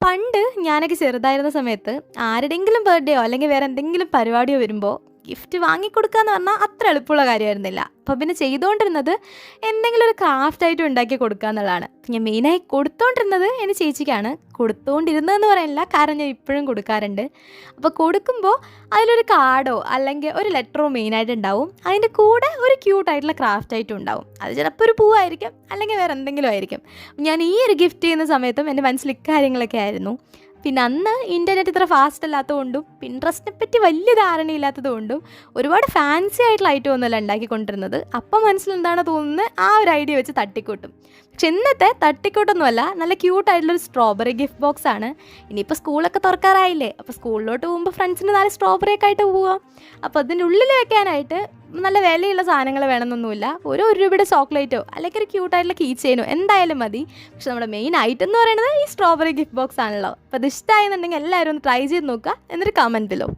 പണ്ട് ഞാനൊക്കെ ചെറുതായിരുന്ന സമയത്ത് ആരുടെയെങ്കിലും ബർത്ത്ഡേയോ അല്ലെങ്കിൽ വേറെ എന്തെങ്കിലും പരിപാടിയോ വരുമ്പോൾ ഗിഫ്റ്റ് വാങ്ങിക്കൊടുക്കുക എന്ന് പറഞ്ഞാൽ അത്ര എളുപ്പമുള്ള കാര്യമായിരുന്നില്ല. അപ്പോൾ പിന്നെ ചെയ്തുകൊണ്ടിരുന്നത് എന്തെങ്കിലും ഒരു ക്രാഫ്റ്റ് ആയിട്ട് ഉണ്ടാക്കി കൊടുക്കുക എന്നുള്ളതാണ്. ഞാൻ മെയിനായി കൊടുത്തുകൊണ്ടിരുന്നത് എൻ്റെ ചേച്ചിക്കാണ്. കൊടുത്തുകൊണ്ടിരുന്നതെന്ന് പറയാനില്ല, കാരണം ഞാൻ ഇപ്പോഴും കൊടുക്കാറുണ്ട്. അപ്പോൾ കൊടുക്കുമ്പോൾ അതിലൊരു കാർഡോ അല്ലെങ്കിൽ ഒരു ലെറ്ററോ മെയിനായിട്ട് ഉണ്ടാവും. അതിൻ്റെ കൂടെ ഒരു ക്യൂട്ടായിട്ടുള്ള ക്രാഫ്റ്റ് ആയിട്ടും ഉണ്ടാവും. അത് ചിലപ്പോൾ ഒരു പൂവായിരിക്കും അല്ലെങ്കിൽ വേറെ എന്തെങ്കിലും ആയിരിക്കും. ഞാൻ ഈ ഒരു ഗിഫ്റ്റ് ചെയ്യുന്ന സമയത്തും എൻ്റെ മനസ്സിൽ ഇക്കാര്യങ്ങളൊക്കെ ആയിരുന്നു. പിന്നെ അന്ന് ഇൻ്റർനെറ്റ് ഇത്ര ഫാസ്റ്റ് അല്ലാത്തതുകൊണ്ടും പിൻട്രസ്റ്റിനെ പറ്റി വലിയ ധാരണയില്ലാത്തതുകൊണ്ടും ഒരുപാട് ഫാൻസി ആയിട്ടുള്ള ഐറ്റം ഒന്നുമല്ല ഉണ്ടാക്കിക്കൊണ്ടിരുന്നത്. അപ്പം മനസ്സിലെന്താണോ തോന്നുന്നത് ആ ഒരു ഐഡിയ വെച്ച് തട്ടിക്കൂട്ടും. പക്ഷെ ഇന്നത്തെ തട്ടിക്കൂട്ടൊന്നുമല്ല, നല്ല ക്യൂട്ടായിട്ടുള്ളൊരു സ്ട്രോബെറി ഗിഫ്റ്റ് ബോക്സ് ആണ്. ഇനിയിപ്പോൾ സ്കൂളൊക്കെ തുറക്കാറായില്ലേ, അപ്പോൾ സ്കൂളിലോട്ട് പോകുമ്പോൾ ഫ്രണ്ട്സിന് 4 സ്ട്രോബെറി ഒക്കെ ആയിട്ട് പോവാം. അപ്പോൾ അതിൻ്റെ ഉള്ളിൽ വെക്കാനായിട്ട് നല്ല വിലയുള്ള സാധനങ്ങൾ വേണമെന്നൊന്നുമില്ല. ഒരു രൂപയുടെ ചോക്ലേറ്റോ അല്ലെങ്കിൽ ഒരു ക്യൂട്ടായിട്ടുള്ള കീ ചെയിനോ എന്തായാലും മതി. പക്ഷെ നമ്മുടെ മെയിൻ ഐറ്റം എന്ന് പറയുന്നത് ഈ സ്ട്രോബെറി ഗിഫ്റ്റ് ബോക്സ് ആണല്ലോ. അപ്പോൾ അത് ഇഷ്ടമായെന്നുണ്ടെങ്കിൽ എല്ലാവരും ഒന്ന് ട്രൈ ചെയ്ത് നോക്കുക, എന്നിട്ട് കമൻറ്റ് ബിലോ.